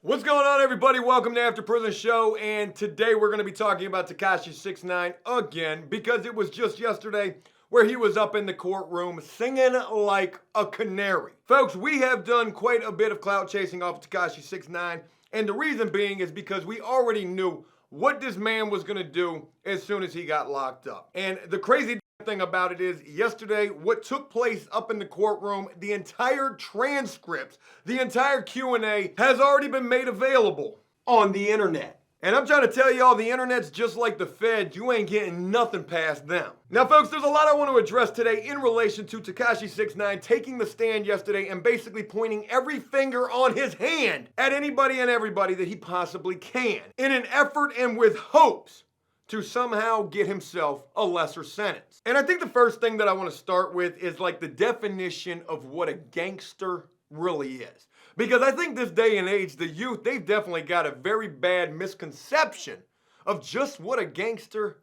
What's going on, everybody? Welcome to After Prison Show, and today we're going to be talking about Tekashi 6ix9ine again because it was just yesterday where he was up in the courtroom singing like a canary. Folks, we have done quite a bit of clout chasing off of Tekashi 6ix9ine, and the reason being is because we already knew what this man was going to do as soon as he got locked up. And the crazy thing about it is, yesterday, what took place up in the courtroom, the entire transcript, the entire Q&A has already been made available on the internet. And I'm trying to tell y'all, the internet's just like the Fed. You ain't getting nothing past them. Now, folks, there's a lot I want to address today in relation to Tekashi 6ix9ine taking the stand yesterday and basically pointing every finger on his hand at anybody and everybody that he possibly can in an effort and with hopes to somehow get himself a lesser sentence. And I think the first thing that I want to start with is like the definition of what a gangster really is. Because I think this day and age, the youth, they've definitely got a very bad misconception of just what a gangster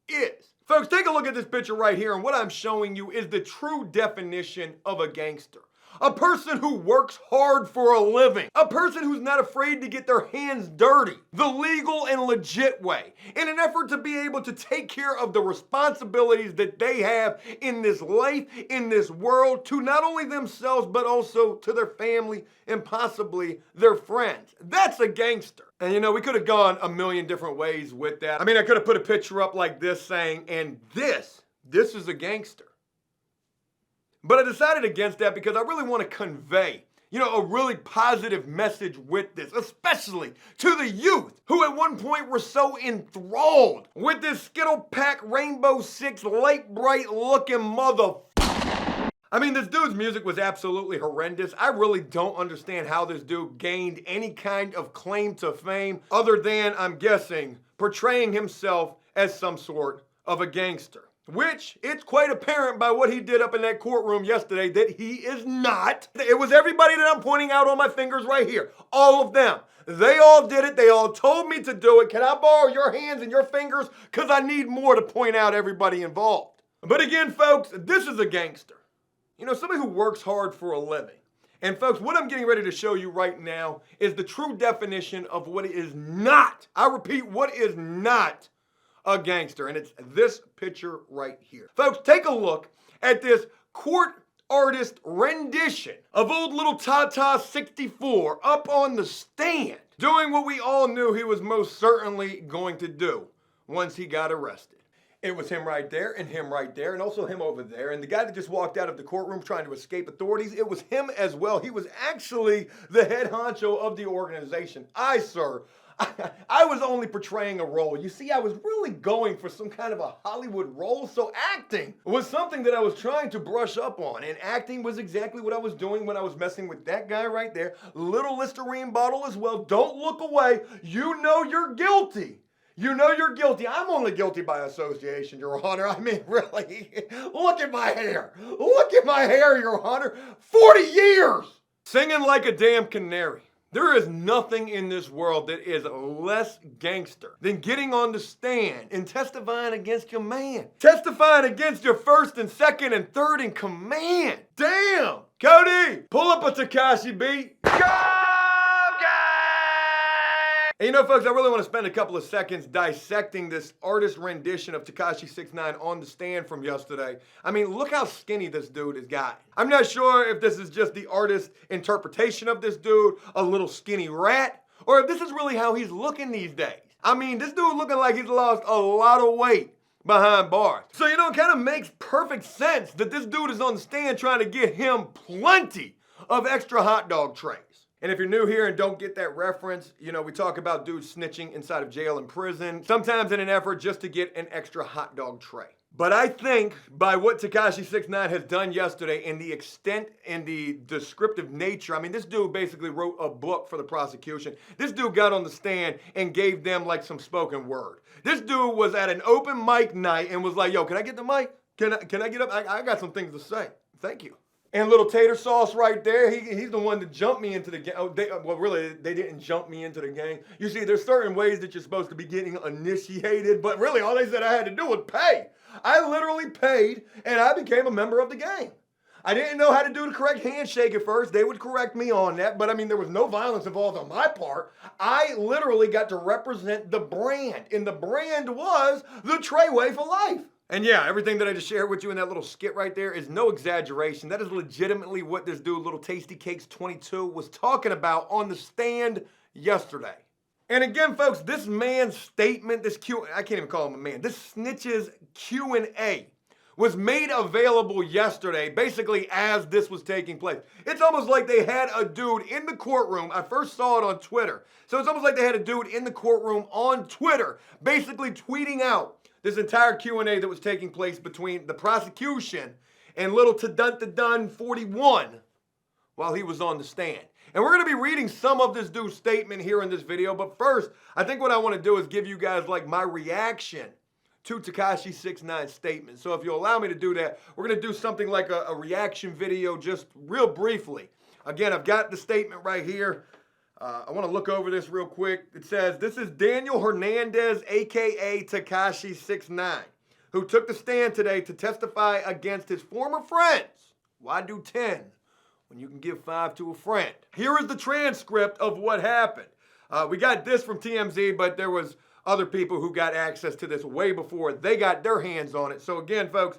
is. Folks, take a look at this picture right here, and what I'm showing you is the true definition of a gangster. A person who works hard for a living. A person who's not afraid to get their hands dirty the legal and legit way in an effort to be able to take care of the responsibilities that they have in this life, in this world, to not only themselves, but also to their family and possibly their friends. That's a gangster. And you know, we could have gone a million different ways with that. I mean, I could have put a picture up like this saying, and this is a gangster. But I decided against that because I really want to convey, a really positive message with this, especially to the youth who at one point were so enthralled with this Skittle Pack Rainbow Six light bright looking mother. I mean, this dude's music was absolutely horrendous. I really don't understand how this dude gained any kind of claim to fame other than, I'm guessing, portraying himself as some sort of a gangster. Which, it's quite apparent by what he did up in that courtroom yesterday that he is not. It was everybody that I'm pointing out on my fingers right here. All of them. They all did it. They all told me to do it. Can I borrow your hands and your fingers? Because I need more to point out everybody involved. But again, folks, this is a gangster. Somebody who works hard for a living. And folks, what I'm getting ready to show you right now is the true definition of what is not. I repeat, what is not a gangster, and it's this picture right here. Folks, take a look at this court artist rendition of old little Tata 64 up on the stand, doing what we all knew he was most certainly going to do once he got arrested. It was him right there, and him right there, and also him over there. And the guy that just walked out of the courtroom trying to escape authorities, it was him as well. He was actually the head honcho of the organization. I was only portraying a role. You see, I was really going for some kind of a Hollywood role, so acting was something that I was trying to brush up on, and acting was exactly what I was doing when I was messing with that guy right there. Little Listerine bottle as well. Don't look away. You know you're guilty. You know you're guilty. I'm only guilty by association, Your Honor. I mean, really, look at my hair. Look at my hair, Your Honor. 40 years! Singing like a damn canary. There is nothing in this world that is less gangster than getting on the stand and testifying against your man. Testifying against your first and second and third in command. Damn! Cody, pull up a Tekashi beat. Go! And folks, I really want to spend a couple of seconds dissecting this artist rendition of Tekashi 6ix9ine on the stand from yesterday. I mean, look how skinny this dude has got. I'm not sure if this is just the artist's interpretation of this dude, a little skinny rat, or if this is really how he's looking these days. I mean, this dude looking like he's lost a lot of weight behind bars. So, it kind of makes perfect sense that this dude is on the stand trying to get him plenty of extra hot dog trays. And if you're new here and don't get that reference, we talk about dudes snitching inside of jail and prison, sometimes in an effort just to get an extra hot dog tray. But I think by what Tekashi 6ix9ine has done yesterday and the extent and the descriptive nature, I mean, this dude basically wrote a book for the prosecution. This dude got on the stand and gave them like some spoken word. This dude was at an open mic night and was like, yo, can I get the mic? Can I get up? I got some things to say. Thank you. And little tater sauce right there, he's the one that jumped me into the gang. They didn't jump me into the gang. You see, there's certain ways that you're supposed to be getting initiated, but really all they said I had to do was pay. I literally paid, and I became a member of the gang. I didn't know how to do the correct handshake at first. They would correct me on that, but I mean, there was no violence involved on my part. I literally got to represent the brand, and the brand was the Treyway for life. And yeah, everything that I just shared with you in that little skit right there is no exaggeration. That is legitimately what this dude, Little Tasty Cakes 22, was talking about on the stand yesterday. And again, folks, this man's statement, I can't even call him a man, this snitch's Q&A was made available yesterday, basically as this was taking place. It's almost like they had a dude in the courtroom. I first saw it on Twitter. So it's almost like they had a dude in the courtroom on Twitter, basically tweeting out this entire Q&A that was taking place between the prosecution and Little Tadun 41 while he was on the stand. And we're going to be reading some of this dude's statement here in this video. But first, I think what I want to do is give you guys like my reaction to Tekashi 6ix9ine's statement. So if you'll allow me to do that, we're going to do something like a reaction video just real briefly. Again, I've got the statement right here. I want to look over this real quick. It says, this is Daniel Hernandez, a.k.a. Tekashi 6ix9ine, who took the stand today to testify against his former friends. Why do 10 when you can give 5 to a friend? Here is the transcript of what happened. We got this from TMZ, but there was other people who got access to this way before they got their hands on it. So again, folks,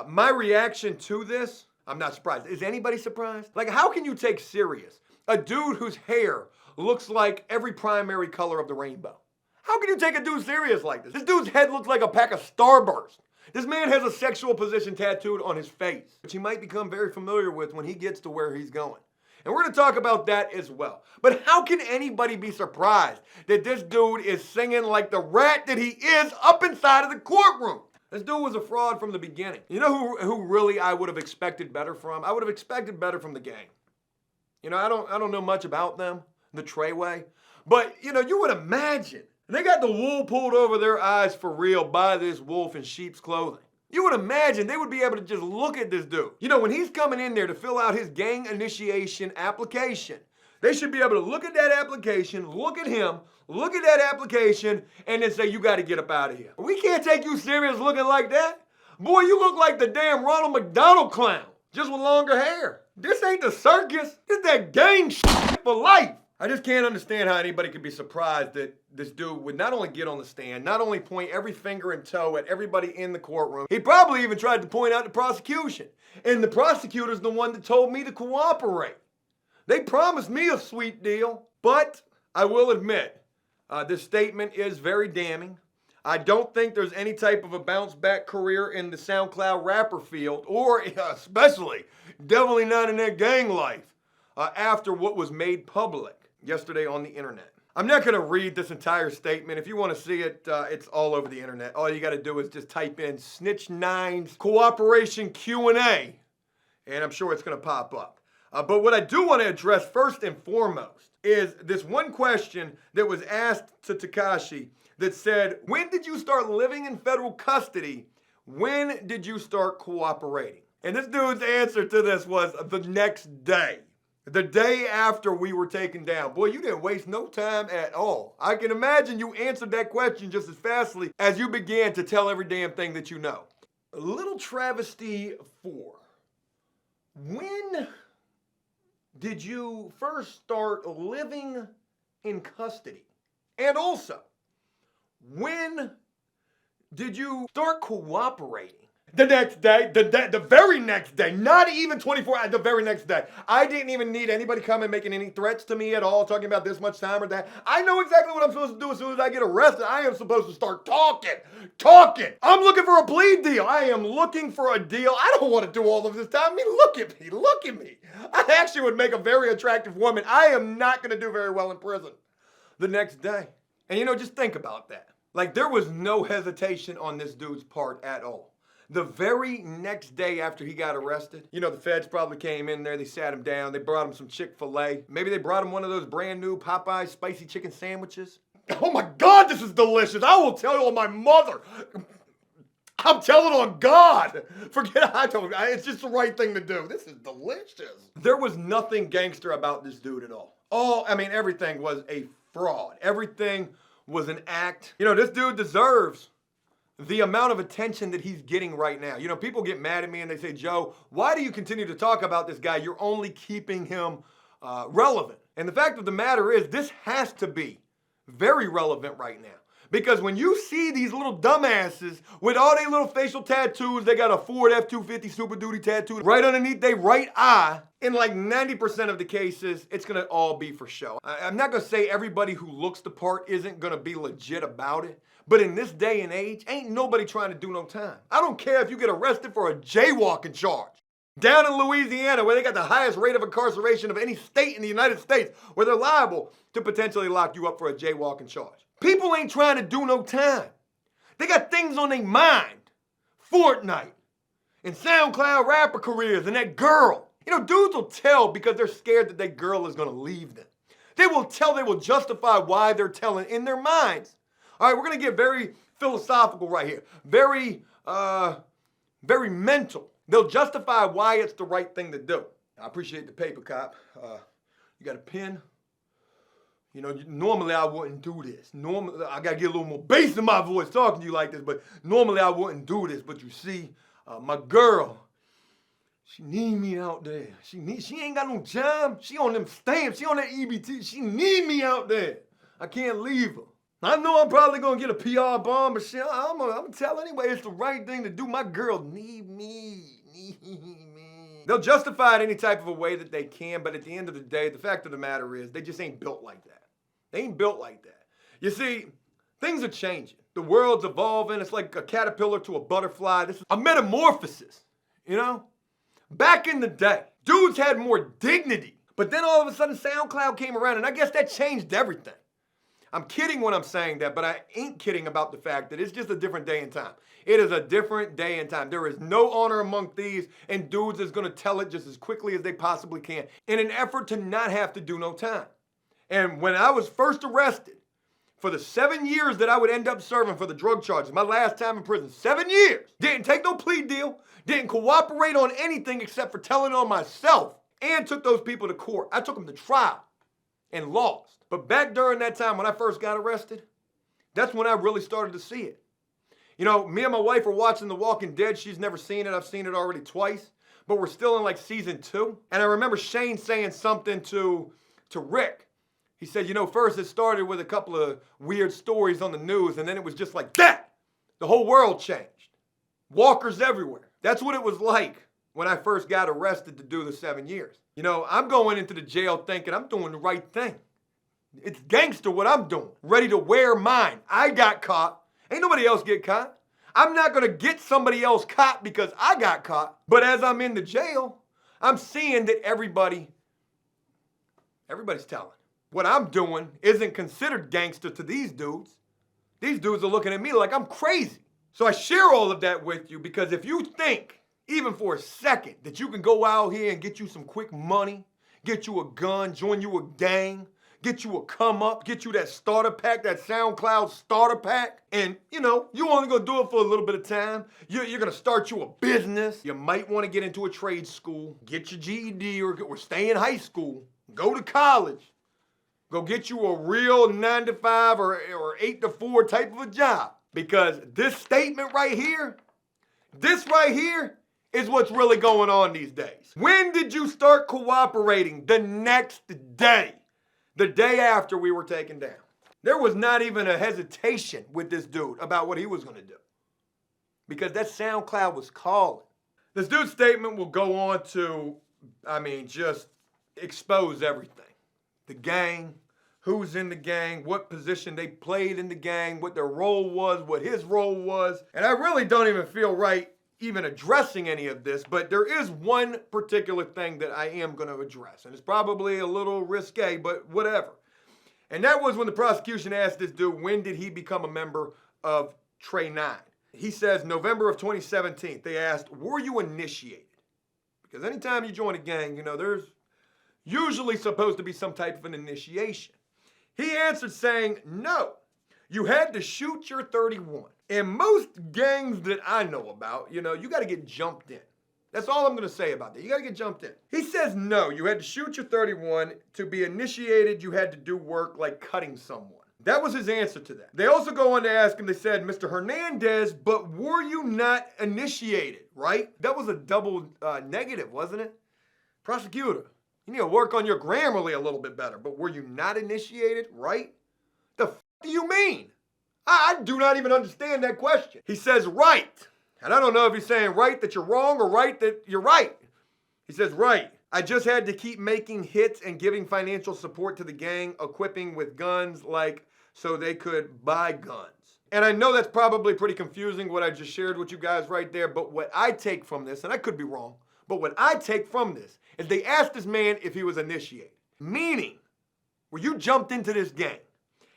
my reaction to this, I'm not surprised. Is anybody surprised? Like, how can you take serious a dude whose hair looks like every primary color of the rainbow? How can you take a dude serious like this? This dude's head looks like a pack of Starburst. This man has a sexual position tattooed on his face, which he might become very familiar with when he gets to where he's going. And we're going to talk about that as well. But how can anybody be surprised that this dude is singing like the rat that he is up inside of the courtroom? This dude was a fraud from the beginning. You know who really I would have expected better from? I would have expected better from the gang. You know, I don't know much about them, the Treyway. But, you know, you would imagine they got the wool pulled over their eyes for real by this wolf in sheep's clothing. You would imagine they would be able to just look at this dude. You know, when he's coming in there to fill out his gang initiation application, they should be able to look at that application, look at him, look at that application, and then say, you got to get up out of here. We can't take you serious looking like that. Boy, you look like the damn Ronald McDonald clown, just with longer hair. This ain't the circus. This that gang shit for life. I just can't understand how anybody could be surprised that this dude would not only get on the stand, not only point every finger and toe at everybody in the courtroom, he probably even tried to point out the prosecution. And the prosecutor's the one that told me to cooperate. They promised me a sweet deal, but I will admit, this statement is very damning. I don't think there's any type of a bounce back career in the SoundCloud rapper field, or especially, definitely not in that gang life, after what was made public yesterday on the internet. I'm not going to read this entire statement. If you want to see it, it's all over the internet. All you got to do is just type in Snitch 9's cooperation Q&A, and I'm sure it's going to pop up. But what I do want to address first and foremost is this one question that was asked to Tekashi that said, when did you start living in federal custody? When did you start cooperating? And this dude's answer to this was the next day. The day after we were taken down. Boy, you didn't waste no time at all. I can imagine you answered that question just as fastly as you began to tell every damn thing that you know. A little travesty 4. When did you first start living in custody? And also, when did you start cooperating? The next day, the very next day, not even 24 hours, the very next day. I didn't even need anybody coming making any threats to me at all, talking about this much time or that. I know exactly what I'm supposed to do as soon as I get arrested. I am supposed to start talking. I'm looking for a plea deal. I am looking for a deal. I don't want to do all of this time. I mean, look at me. I actually would make a very attractive woman. I am not going to do very well in prison the next day. And you know, just think about that. Like, there was no hesitation on this dude's part at all. The very next day after he got arrested, you know, the feds probably came in there, they sat him down, they brought him some Chick-fil-A. Maybe they brought him one of those brand new Popeye spicy chicken sandwiches. Oh my God, this is delicious. I will tell you on my mother. I'm telling on God. Forget it's just the right thing to do. This is delicious. There was nothing gangster about this dude at all. Everything was a fraud. Everything was an act. You know, this dude deserves the amount of attention that he's getting right now. You know, people get mad at me and they say, Joe, why do you continue to talk about this guy? You're only keeping him relevant. And the fact of the matter is, this has to be very relevant right now. Because when you see these little dumbasses with all their little facial tattoos, they got a Ford F-250 Super Duty tattoo right underneath their right eye, in like 90% of the cases, it's gonna all be for show. I'm not gonna say everybody who looks the part isn't gonna be legit about it, but in this day and age, ain't nobody trying to do no time. I don't care if you get arrested for a jaywalking charge. Down in Louisiana, where they got the highest rate of incarceration of any state in the United States, where they're liable to potentially lock you up for a jaywalking charge. People ain't trying to do no time. They got things on their mind. Fortnite and SoundCloud rapper careers and that girl. You know, dudes will tell because they're scared that that girl is gonna leave them. They will tell, they will justify why they're telling in their minds. All right, we're gonna get very philosophical right here. Very mental. They'll justify why it's the right thing to do. I appreciate the paper, cop. You got a pen? You know, normally I wouldn't do this. Normally, I gotta get a little more bass in my voice talking to you like this, but normally I wouldn't do this. But you see, my girl, she need me out there. She ain't got no job. She on them stamps. She on that EBT. She need me out there. I can't leave her. I know I'm probably gonna get a PR bomb, but shit, I'm gonna tell anyway, it's the right thing to do. My girl need me. They'll justify it any type of a way that they can, but at the end of the day, the fact of the matter is, they just ain't built like that. They ain't built like that. You see, things are changing. The world's evolving. It's like a caterpillar to a butterfly. This is a metamorphosis, you know? Back in the day, dudes had more dignity. But then all of a sudden, SoundCloud came around, and I guess that changed everything. I'm kidding when I'm saying that, but I ain't kidding about the fact that it's just a different day and time. It is a different day and time. There is no honor among thieves, and dudes is gonna tell it just as quickly as they possibly can in an effort to not have to do no time. And when I was first arrested, for the 7 years that I would end up serving for the drug charges, my last time in prison, 7 years, didn't take no plea deal, didn't cooperate on anything except for telling on myself, and took those people to court. I took them to trial and lost. But back during that time when I first got arrested, that's when I really started to see it. You know, me and my wife were watching The Walking Dead. She's never seen it. I've seen it already twice, but we're still in like season 2. And I remember Shane saying something to Rick. He said, you know, first it started with a couple of weird stories on the news, and then it was just like that. The whole world changed. Walkers everywhere. That's what it was like when I first got arrested to do the 7 years. You know, I'm going into the jail thinking I'm doing the right thing. It's gangster what I'm doing. Ready to wear mine. I got caught. Ain't nobody else get caught. I'm not gonna get somebody else caught because I got caught. But as I'm in the jail, I'm seeing that everybody's telling. What I'm doing isn't considered gangster to these dudes. These dudes are looking at me like I'm crazy. So I share all of that with you because if you think, even for a second, that you can go out here and get you some quick money, get you a gun, join you a gang, get you a come up, get you that starter pack, that SoundCloud starter pack, and you know, you only gonna do it for a little bit of time. You're gonna start you a business. You might wanna get into a trade school, get your GED or stay in high school, go to college. Go get you a real 9-to-5 or 8-to-4 type of a job. Because this statement right here, this right here is what's really going on these days. When did you start cooperating? The next day. The day after we were taken down. There was not even a hesitation with this dude about what he was gonna do. Because that SoundCloud was calling. This dude's statement will go on to, just expose everything. The gang, who's in the gang, what position they played in the gang, what their role was, what his role was. And I really don't even feel right even addressing any of this, but there is one particular thing that I am gonna address. And it's probably a little risque, but whatever. And that was when the prosecution asked this dude, when did he become a member of Trey 9? He says November of 2017. They asked, were you initiated? Because anytime you join a gang, you know, there's usually supposed to be some type of an initiation. He answered saying, no, you had to shoot your 31. In most gangs that I know about, you know, you got to get jumped in. That's all I'm going to say about that. You got to get jumped in. He says, no, you had to shoot your 31. To be initiated, you had to do work like cutting someone. That was his answer to that. They also go on to ask him, they said, Mr. Hernandez, but were you not initiated, right? That was a double negative, wasn't it? Prosecutor, you need to work on your Grammarly a little bit better, but were you not initiated, right? The f do you mean? I do not even understand that question. He says right. And I don't know if he's saying right that you're wrong or right that you're right. He says right. I just had to keep making hits and giving financial support to the gang, equipping with guns like so they could buy guns. And I know that's probably pretty confusing what I just shared with you guys right there, but what I take from this, and I could be wrong, but what I take from this is they asked this man if he was initiated. Meaning, where you jumped into this gang.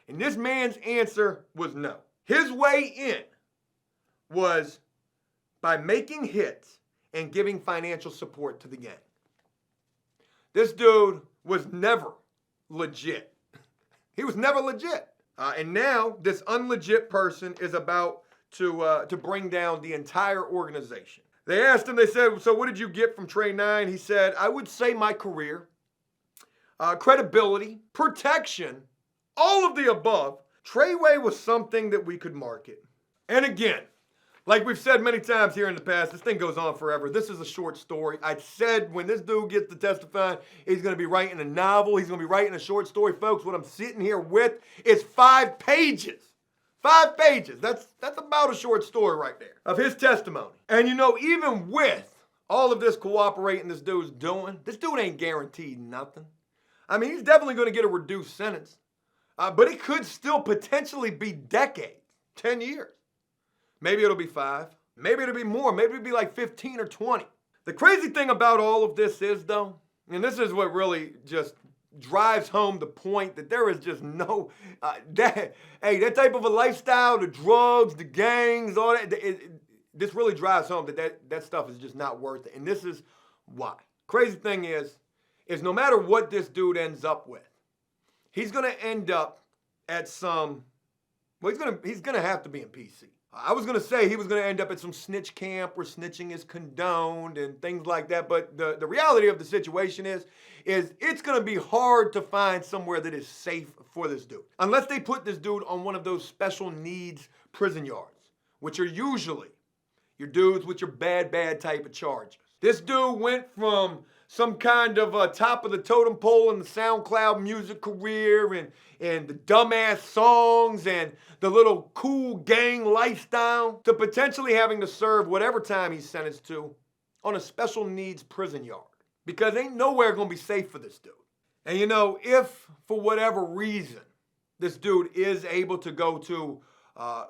And this man's answer was no. His way in was by making hits and giving financial support to the gang. This dude was never legit. He was never legit. And now this unlegit person is about to bring down the entire organization. They asked him, they said, so what did you get from Trey 9? He said, I would say my career, credibility, protection, all of the above. Treyway was something that we could market. And again, like we've said many times here in the past, this thing goes on forever. This is a short story. I said when this dude gets to testifying, he's going to be writing a novel. He's going to be writing a short story. Folks, what I'm sitting here with is 5 pages. 5 pages. That's about a short story right there of his testimony. And you know, even with all of this cooperating this dude's doing, this dude ain't guaranteed nothing. I mean, he's definitely going to get a reduced sentence. But it could still potentially be decades, 10 years. Maybe it'll be 5. Maybe it'll be more. Maybe it'll be like 15 or 20. The crazy thing about all of this is, though, and this is what really just drives home the point that there is just no, that type of a lifestyle, the drugs, the gangs, all that, this really drives home that stuff is just not worth it. And this is why. Crazy thing is no matter what this dude ends up with, he's going to end up at some, well, he's going to have to be in PC. I was going to say he was going to end up at some snitch camp where snitching is condoned and things like that. But the reality of the situation is it's going to be hard to find somewhere that is safe for this dude. Unless they put this dude on one of those special needs prison yards, which are usually your dudes with your bad type of charges. This dude went from some kind of top of the totem pole in the SoundCloud music career and the dumbass songs and the little cool gang lifestyle to potentially having to serve whatever time he's sentenced to on a special needs prison yard. Because ain't nowhere gonna be safe for this dude. And you know, if for whatever reason this dude is able to go to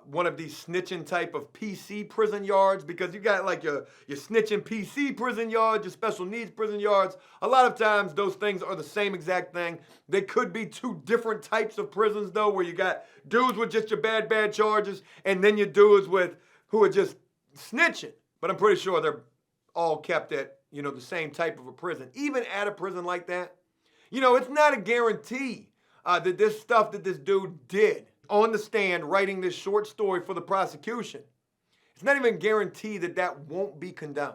one of these snitching type of PC prison yards, because you got like your snitching PC prison yards, your special needs prison yards. A lot of times those things are the same exact thing. They could be 2 different types of prisons though, where you got dudes with just your bad charges and then your dudes who are just snitching. But I'm pretty sure they're all kept at, you know, the same type of a prison. Even at a prison like that, you know, it's not a guarantee that this stuff that this dude did on the stand writing this short story for the prosecution, it's not even guaranteed that won't be condoned,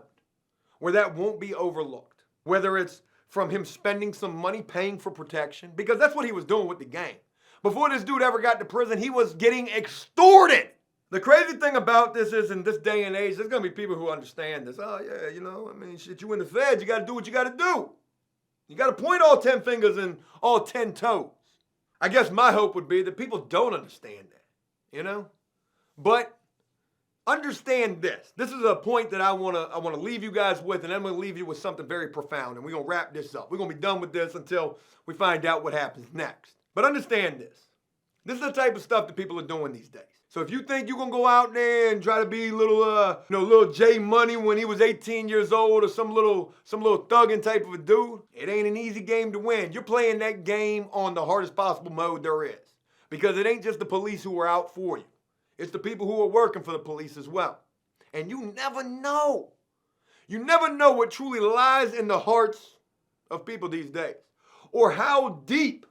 or that won't be overlooked. Whether it's from him spending some money paying for protection, because that's what he was doing with the gang. Before this dude ever got to prison, he was getting extorted. The crazy thing about this is, in this day and age, there's going to be people who understand this. Oh, yeah, you know, I mean, shit, you in the feds, you got to do what you got to do. You got to point all 10 fingers and all 10 toes. I guess my hope would be that people don't understand that, you know? But understand this. This is a point that I want to leave you guys with, and I'm going to leave you with something very profound, and we're going to wrap this up. We're going to be done with this until we find out what happens next. But understand this. This is the type of stuff that people are doing these days. So if you think you're going to go out there and try to be little J Money when he was 18 years old, or some little thugging type of a dude, it ain't an easy game to win. You're playing that game on the hardest possible mode there is. Because it ain't just the police who are out for you. It's the people who are working for the police as well. And you never know. You never know what truly lies in the hearts of people these days, or how deep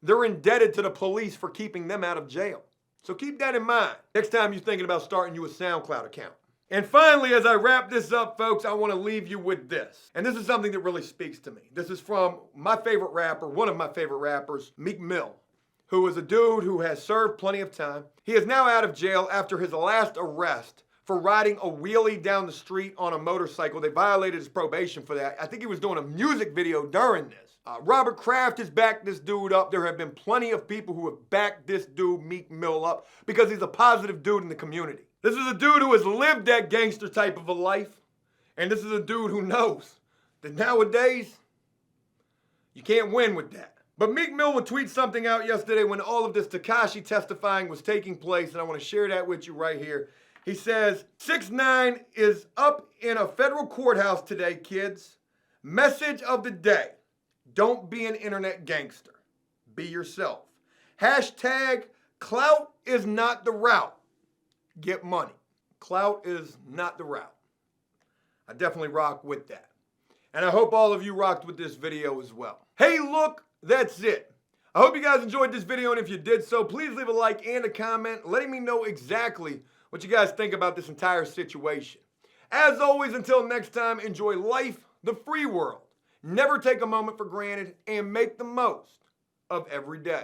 they're indebted to the police for keeping them out of jail. So keep that in mind next time you're thinking about starting you a SoundCloud account. And finally, as I wrap this up, folks, I want to leave you with this. And this is something that really speaks to me. This is from my favorite rapper, one of my favorite rappers, Meek Mill, who is a dude who has served plenty of time. He is now out of jail after his last arrest for riding a wheelie down the street on a motorcycle. They violated his probation for that. I think he was doing a music video during this. Robert Kraft has backed this dude up. There have been plenty of people who have backed this dude, Meek Mill, up because he's a positive dude in the community. This is a dude who has lived that gangster type of a life. And this is a dude who knows that nowadays, you can't win with that. But Meek Mill would tweet something out yesterday when all of this Tekashi testifying was taking place, and I want to share that with you right here. He says, 6ix9ine is up in a federal courthouse today, kids. Message of the day. Don't be an internet gangster. Be yourself. Hashtag clout is not the route. Get money. Clout is not the route. I definitely rock with that. And I hope all of you rocked with this video as well. Hey, look, that's it. I hope you guys enjoyed this video, and if you did so, please leave a like and a comment letting me know exactly what you guys think about this entire situation. As always, until next time, enjoy life, the free world. Never take a moment for granted, and make the most of every day.